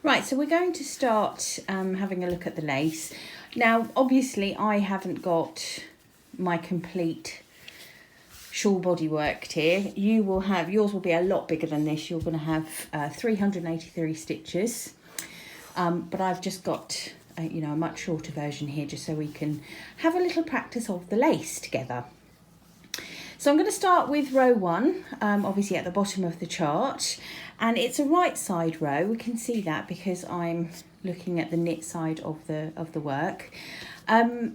Right, so we're going to start having a look at the lace. Now, obviously, I haven't got my complete shawl body worked here. Yours will be a lot bigger than this. You're going to have 383 stitches, but I've just got a much shorter version here, just so we can have a little practice of the lace together. So I'm going to start with row 1, obviously at the bottom of the chart, and it's a right side row. We can see that because I'm looking at the knit side of the work,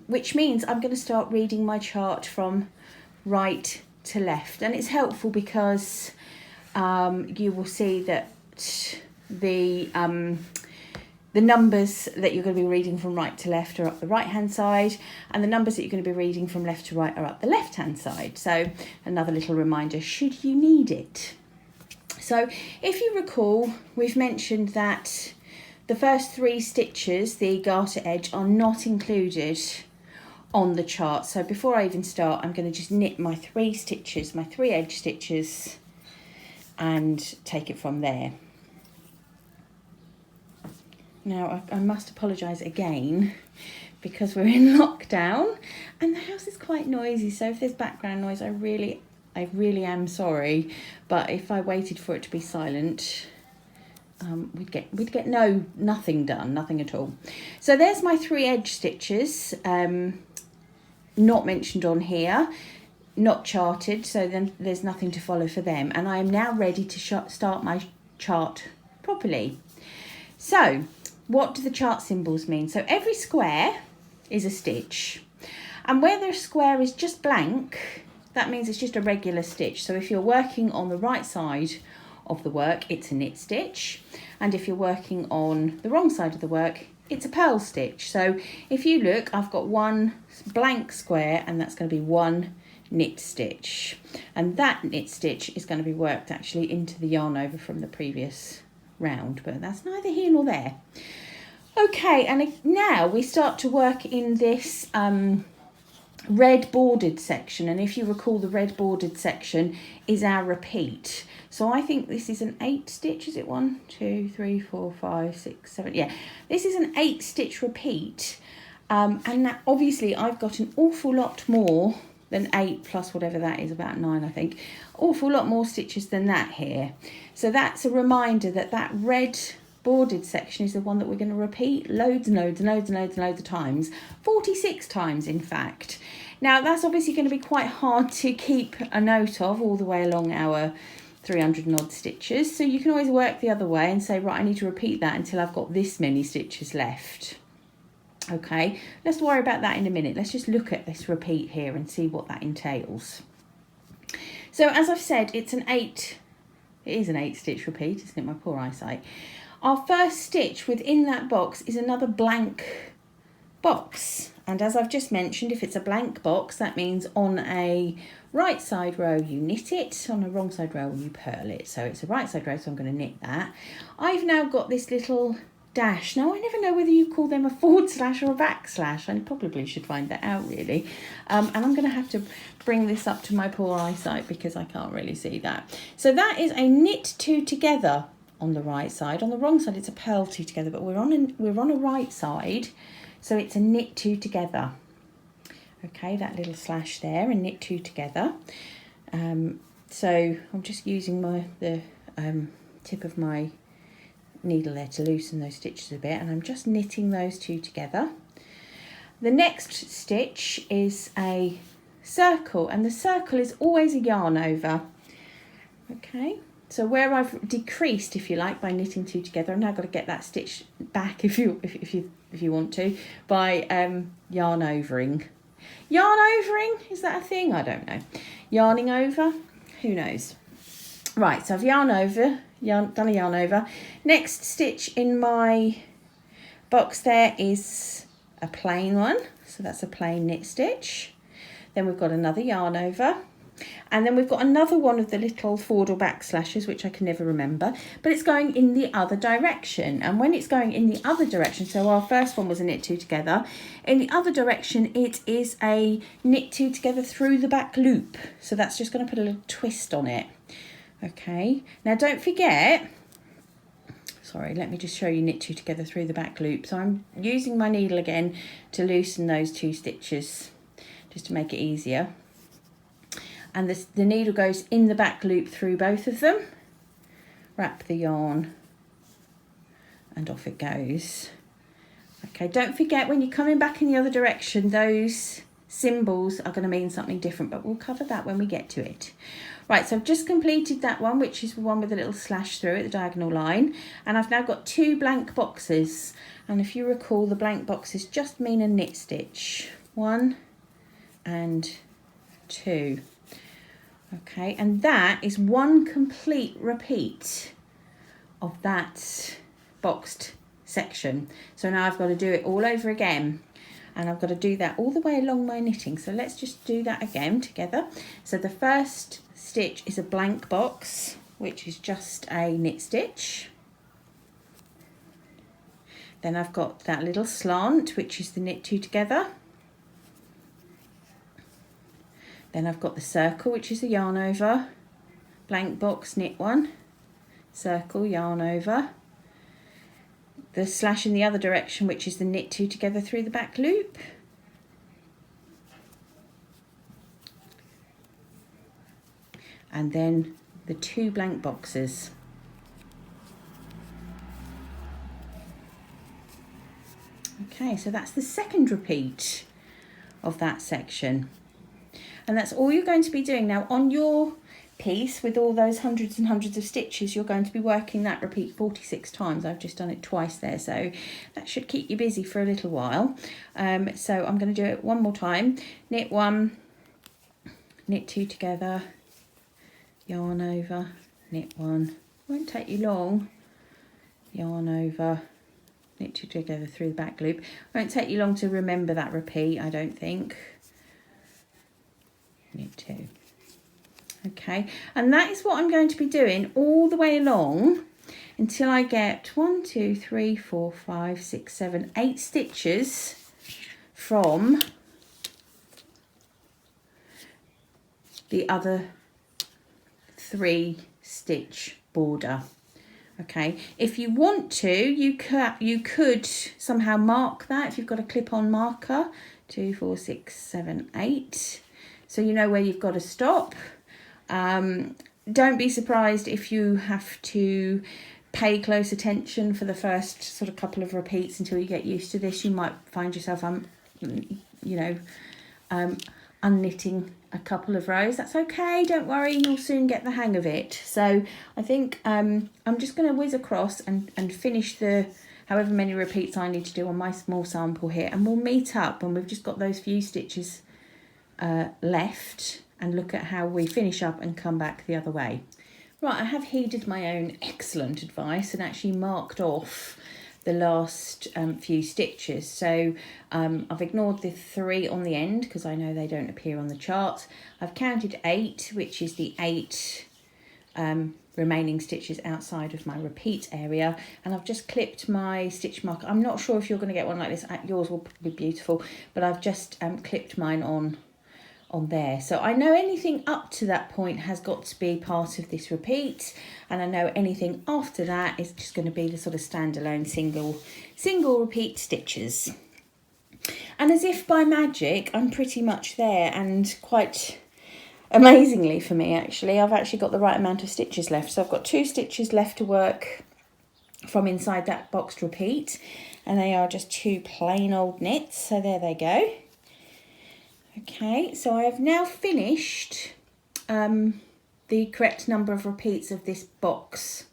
which means I'm going to start reading my chart from right to left, and it's helpful because you will see that the numbers that you're going to be reading from right to left are up the right hand side, and the numbers that you're going to be reading from left to right are up the left hand side. So another little reminder should you need it. So if you recall, we've mentioned that the first 3 stitches, the garter edge, are not included on the chart. So before I even start, I'm going to just knit my 3 stitches, my 3 edge stitches, and take it from there. Now, I must apologise again because we're in lockdown and the house is quite noisy. So if there's background noise, I really am sorry. But if I waited for it to be silent, we'd get nothing done, nothing at all. So there's my 3 edge stitches, not mentioned on here, not charted. So then there's nothing to follow for them. And I am now ready to start my chart properly. So what do the chart symbols mean? So every square is a stitch, and where the square is just blank, that means it's just a regular stitch. So if you're working on the right side of the work, it's a knit stitch, and if you're working on the wrong side of the work, it's a purl stitch. So if you look, I've got one blank square, and that's going to be one knit stitch, and that knit stitch is going to be worked actually into the yarn over from the previous round, but that's neither here nor there. Okay, and now we start to work in this red bordered section, and if you recall, the red bordered section is our repeat. So I think this is an 8 stitch, is it? 1, 2, 3, 4, 5, 6, 7, yeah, this is an 8 stitch repeat, and now obviously I've got an awful lot more than 8 plus whatever that is, about 9 I think, awful lot more stitches than that here. So that's a reminder that that red bordered section is the one that we're going to repeat loads and loads and loads and loads and loads of times, 46 times in fact. Now that's obviously going to be quite hard to keep a note of all the way along our 300 and odd stitches, so you can always work the other way and say, right, I need to repeat that until I've got this many stitches left. Okay, let's worry about that in a minute. Let's just look at this repeat here and see what that entails. So as I've said, it is an 8 stitch repeat, isn't it? My poor eyesight. Our first stitch within that box is another blank box. And as I've just mentioned, if it's a blank box, that means on a right side row you knit it, on a wrong side row you purl it. So it's a right side row, so I'm going to knit that. I've now got this little dash. Now I never know whether you call them a forward slash or a back slash. I probably should find that out really. And I'm going to have to bring this up to my poor eyesight because I can't really see that. So that is a knit 2 together on the right side. On the wrong side it's a purl 2 together, but we're on a right side, so it's a knit 2 together. Okay, that little slash there, and knit 2 together. So I'm just using the tip of my needle there to loosen those stitches a bit, and I'm just knitting those 2 together. The next stitch is a circle, and the circle is always a yarn over. Okay, so where I've decreased, if you like, by knitting 2 together, I've now got to get that stitch back if you want to, by yarn overing. Yarn overing, is that a thing? I don't know. Yarning over, who knows? Right, so I've done a yarn over. Next stitch in my box there is a plain one, so that's a plain knit stitch. Then we've got another yarn over, and then we've got another one of the little forward or back slashes, which I can never remember, but it's going in the other direction. And when it's going in the other direction, so our first one was a knit 2 together, in the other direction it is a knit 2 together through the back loop. So that's just going to put a little twist on it. Okay, now don't forget, sorry, let me just show you knit 2 together through the back loop. So I'm using my needle again to loosen those 2 stitches just to make it easier. And the needle goes in the back loop through both of them. Wrap the yarn and off it goes. Okay, don't forget when you're coming back in the other direction, those symbols are going to mean something different, but we'll cover that when we get to it. Right, so I've just completed that one, which is the one with a little slash through it, the diagonal line, and I've now got 2 blank boxes. And if you recall, the blank boxes just mean a knit stitch. 1 and 2. Okay, and that is 1 complete repeat of that boxed section. So now I've got to do it all over again, and I've got to do that all the way along my knitting. So let's just do that again together. So the first stitch is a blank box, which is just a knit stitch. Then I've got that little slant, which is the knit 2 together. Then I've got the circle, which is a yarn over, blank box, knit 1, circle, yarn over, the slash in the other direction, which is the knit 2 together through the back loop, and then the 2 blank boxes. Okay, so that's the second repeat of that section. And that's all you're going to be doing. Now on your piece with all those hundreds and hundreds of stitches, you're going to be working that repeat 46 times. I've just done it twice there, so that should keep you busy for a little while. So I'm going to do it one more time. Knit 1, knit 2 together, yarn over, knit 1, won't take you long, yarn over, knit 2 together through the back loop. Won't take you long to remember that repeat, I don't think. Knit 2. Okay, and that is what I'm going to be doing all the way along until I get 1, 2, 3, 4, 5, 6, 7, 8 stitches from the other 3 stitch border. Okay, if you want to, you could somehow mark that if you've got a clip-on marker. 2, 4, 6, 7, 8. So you know where you've got to stop. Don't be surprised if you have to pay close attention for the first sort of couple of repeats until you get used to this. You might find yourself, unknitting a couple of rows. That's okay, don't worry, you'll soon get the hang of it. So I think I'm just going to whiz across and finish the however many repeats I need to do on my small sample here, and we'll meet up when we've just got those few stitches left and look at how we finish up and come back the other way. Right, I have heeded my own excellent advice and actually marked off the last few stitches. So I've ignored the 3 on the end because I know they don't appear on the chart. I've counted 8, which is the 8 remaining stitches outside of my repeat area, and I've just clipped my stitch marker. I'm not sure if you're going to get one like this. Yours will be beautiful, but I've just clipped mine on there. So I know anything up to that point has got to be part of this repeat, and I know anything after that is just going to be the sort of standalone single repeat stitches. And as if by magic, I'm pretty much there, and quite amazingly for me actually, I've actually got the right amount of stitches left. So I've got 2 stitches left to work from inside that boxed repeat, and they are just 2 plain old knits, so there they go. Okay, so I have now finished the correct number of repeats of this box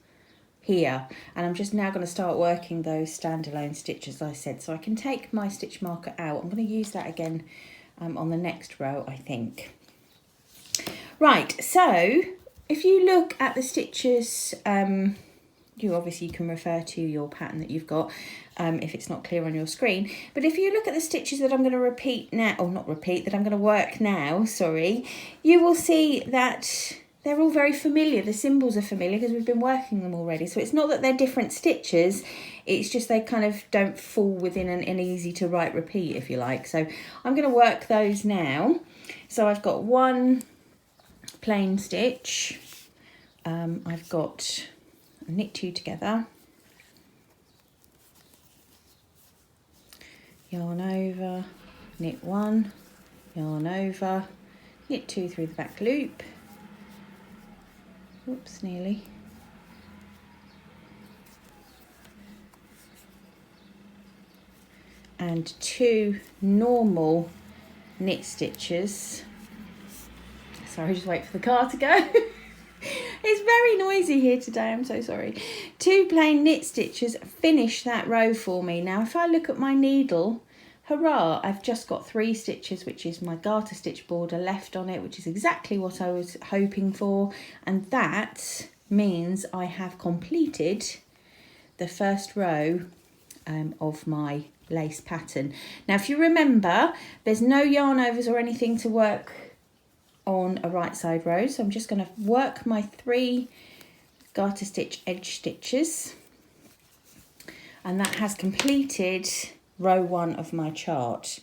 here, and I'm just now going to start working those standalone stitches, as I said. So I can take my stitch marker out. I'm going to use that again on the next row, I think. Right, so if you look at the stitches, you obviously can refer to your pattern that you've got if it's not clear on your screen. But if you look at the stitches that I'm going to repeat now, or not repeat, that I'm going to work now, sorry, you will see that they're all very familiar. The symbols are familiar because we've been working them already. So it's not that they're different stitches, it's just they kind of don't fall within an easy to write repeat, if you like. So I'm going to work those now. So I've got 1 plain stitch, I've got a knit 2 together, yarn over, knit 1, yarn over, knit 2 through the back loop, whoops, nearly, and 2 normal knit stitches. Sorry, just wait for the car to go. It's very noisy here today, I'm so sorry. 2 plain knit stitches finish that row for me. Now if I look at my needle, hurrah, I've just got 3 stitches, which is my garter stitch border left on it, which is exactly what I was hoping for, and that means I have completed the first row of my lace pattern. Now if you remember, there's no yarn overs or anything to work on a right side row, so I'm just going to work my 3 garter stitch edge stitches, and that has completed row 1 of my chart.